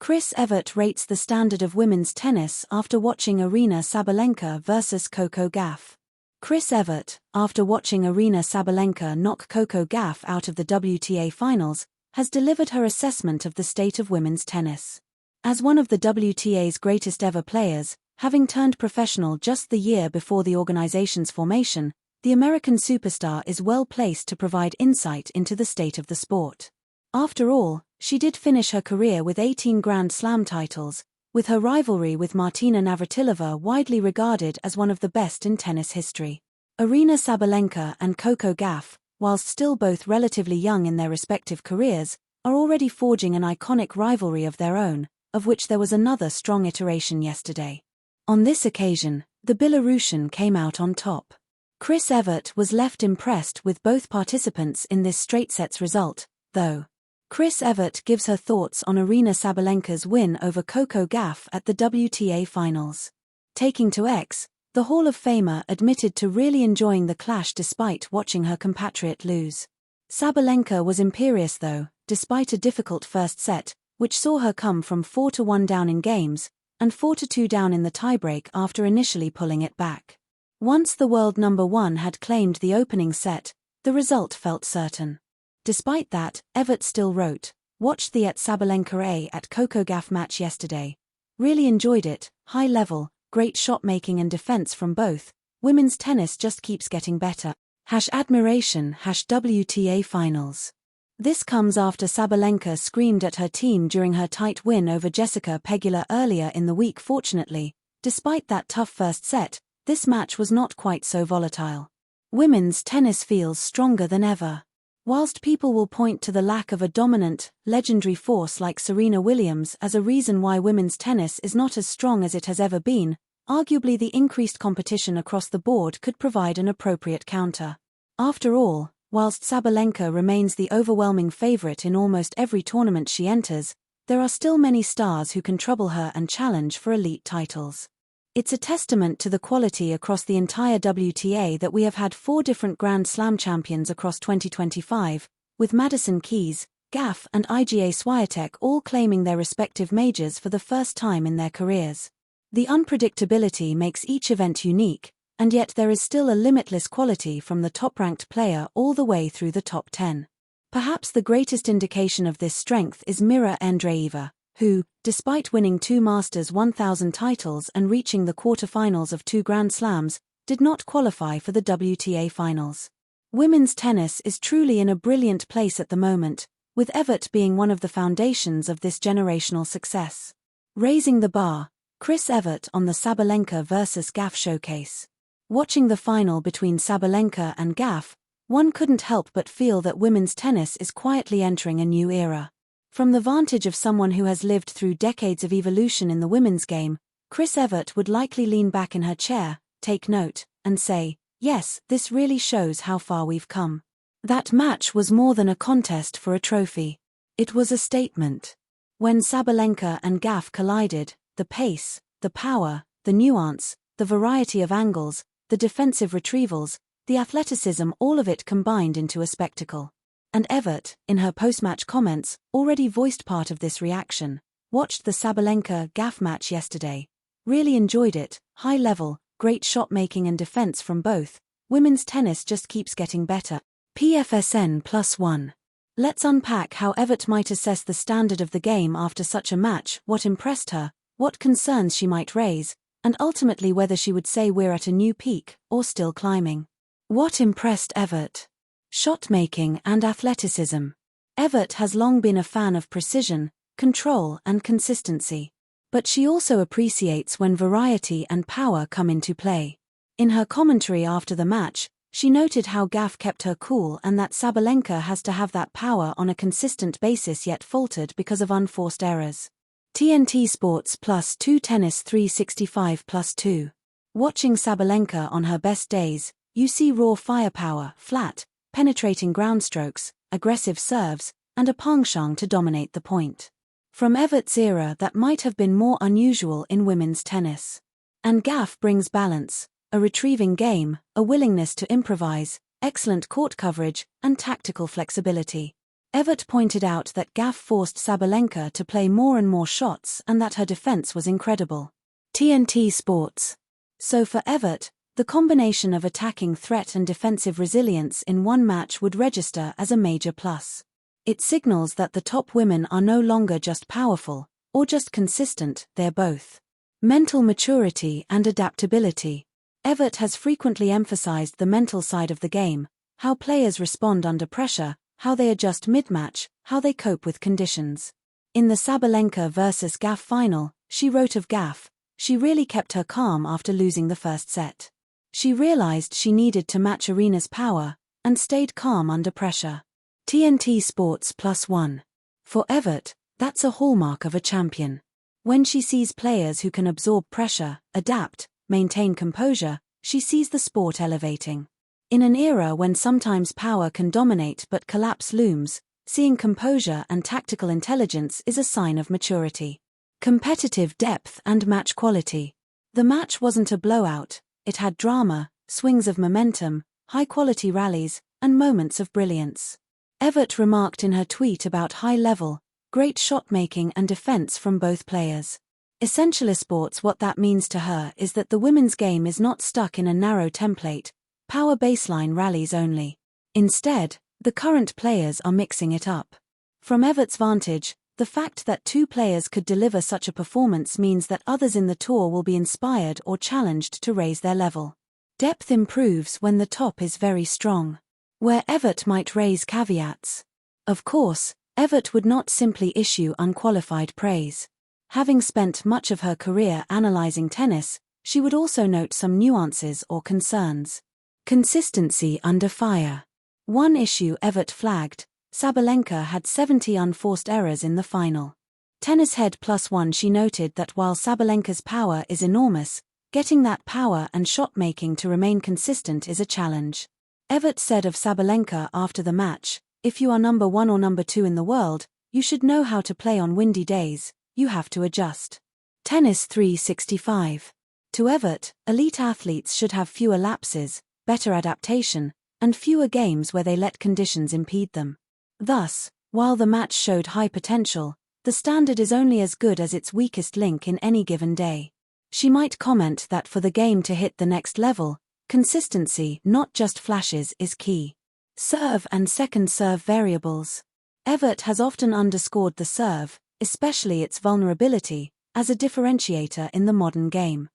Chris Evert rates the standard of women's tennis after watching Aryna Sabalenka vs Coco Gauff. Chris Evert, after watching Aryna Sabalenka knock Coco Gauff out of the WTA finals, has delivered her assessment of the state of women's tennis. As one of the WTA's greatest ever players, having turned professional just the year before the organization's formation, the American superstar is well placed to provide insight into the state of the sport. After all, she did finish her career with 18 Grand Slam titles, with her rivalry with Martina Navratilova widely regarded as one of the best in tennis history. Aryna Sabalenka and Coco Gauff, whilst still both relatively young in their respective careers, are already forging an iconic rivalry of their own, of which there was another strong iteration yesterday. On this occasion, the Belarusian came out on top. Chris Evert was left impressed with both participants in this straight sets result, though. Chris Evert gives her thoughts on Aryna Sabalenka's win over Coco Gauff at the WTA finals. Taking to X, the Hall of Famer admitted to really enjoying the clash despite watching her compatriot lose. Sabalenka was imperious though, despite a difficult first set, which saw her come from 4-1 down in games, and 4-2 down in the tiebreak after initially pulling it back. Once the world number one had claimed the opening set, the result felt certain. Despite that, Evert still wrote, "Watched the Sabalenka at Coco Gauff match yesterday. Really enjoyed it, high level, great shot making and defense from both. Women's tennis just keeps getting better. #admiration #WTA finals." This comes after Sabalenka screamed at her team during her tight win over Jessica Pegula earlier in the week. Fortunately, despite that tough first set, this match was not quite so volatile. Women's tennis feels stronger than ever. Whilst people will point to the lack of a dominant, legendary force like Serena Williams as a reason why women's tennis is not as strong as it has ever been, arguably the increased competition across the board could provide an appropriate counter. After all, whilst Sabalenka remains the overwhelming favorite in almost every tournament she enters, there are still many stars who can trouble her and challenge for elite titles. It's a testament to the quality across the entire WTA that we have had 4 different Grand Slam champions across 2025, with Madison Keys, Gauff and Iga Swiatek all claiming their respective majors for the first time in their careers. The unpredictability makes each event unique, and yet there is still a limitless quality from the top-ranked player all the way through the top 10. Perhaps the greatest indication of this strength is Mira Andreeva, who, despite winning 2 Masters 1000 titles and reaching the quarterfinals of 2 Grand Slams, did not qualify for the WTA finals. Women's tennis is truly in a brilliant place at the moment, with Evert being one of the foundations of this generational success. Raising the bar, Chris Evert on the Sabalenka vs Gauff showcase. Watching the final between Sabalenka and Gauff, one couldn't help but feel that women's tennis is quietly entering a new era. From the vantage of someone who has lived through decades of evolution in the women's game, Chris Evert would likely lean back in her chair, take note, and say, "Yes, this really shows how far we've come." That match was more than a contest for a trophy. It was a statement. When Sabalenka and Gauff collided, the pace, the power, the nuance, the variety of angles, the defensive retrievals, the athleticism, all of it combined into a spectacle. And Evert, in her post-match comments, already voiced part of this reaction. "Watched the Sabalenka-Gauff match yesterday. Really enjoyed it, high level, great shot making and defense from both. Women's tennis just keeps getting better. PFSN+1. Let's unpack how Evert might assess the standard of the game after such a match, what impressed her, what concerns she might raise, and ultimately whether she would say we're at a new peak, or still climbing. What impressed Evert? Shot-making and athleticism. Evert has long been a fan of precision, control and consistency. But she also appreciates when variety and power come into play. In her commentary after the match, she noted how Gauff kept her cool and that Sabalenka has to have that power on a consistent basis yet faltered because of unforced errors. TNT Sports +2 Tennis 365+2. Watching Sabalenka on her best days, you see raw firepower, flat, penetrating ground strokes, aggressive serves, and a penchant to dominate the point. From Evert's era, that might have been more unusual in women's tennis. And Gauff brings balance, a retrieving game, a willingness to improvise, excellent court coverage, and tactical flexibility. Evert pointed out that Gauff forced Sabalenka to play more and more shots and that her defense was incredible. TNT Sports. So for Evert, the combination of attacking threat and defensive resilience in one match would register as a major plus. It signals that the top women are no longer just powerful, or just consistent, they're both. Mental maturity and adaptability. Evert has frequently emphasized the mental side of the game, how players respond under pressure, how they adjust mid-match, how they cope with conditions. In the Sabalenka vs Gauff final, she wrote of Gauff, "She really kept her calm after losing the first set. She realized she needed to match Aryna's power, and stayed calm under pressure." TNT Sports +1. For Evert, that's a hallmark of a champion. When she sees players who can absorb pressure, adapt, maintain composure, she sees the sport elevating. In an era when sometimes power can dominate but collapse looms, seeing composure and tactical intelligence is a sign of maturity. Competitive depth and match quality. The match wasn't a blowout, it had drama, swings of momentum, high-quality rallies, and moments of brilliance. Evert remarked in her tweet about high-level, great shot-making and defense from both players. Essentially sports, what that means to her is that the women's game is not stuck in a narrow template, power baseline rallies only. Instead, the current players are mixing it up. From Evert's vantage, the fact that two players could deliver such a performance means that others in the tour will be inspired or challenged to raise their level. Depth improves when the top is very strong. Where Evert might raise caveats. Of course, Evert would not simply issue unqualified praise. Having spent much of her career analyzing tennis, she would also note some nuances or concerns. Consistency under fire. One issue Evert flagged: Sabalenka had 70 unforced errors in the final. Tennis Head +1. She noted that while Sabalenka's power is enormous, getting that power and shot-making to remain consistent is a challenge. Evert said of Sabalenka after the match, "If you are number 1 or number 2 in the world, you should know how to play on windy days, you have to adjust." Tennis 365. To Evert, elite athletes should have fewer lapses, better adaptation, and fewer games where they let conditions impede them. Thus, while the match showed high potential, the standard is only as good as its weakest link in any given day. She might comment that for the game to hit the next level, consistency, not just flashes, is key. Serve and second serve variables. Evert has often underscored the serve, especially its vulnerability, as a differentiator in the modern game.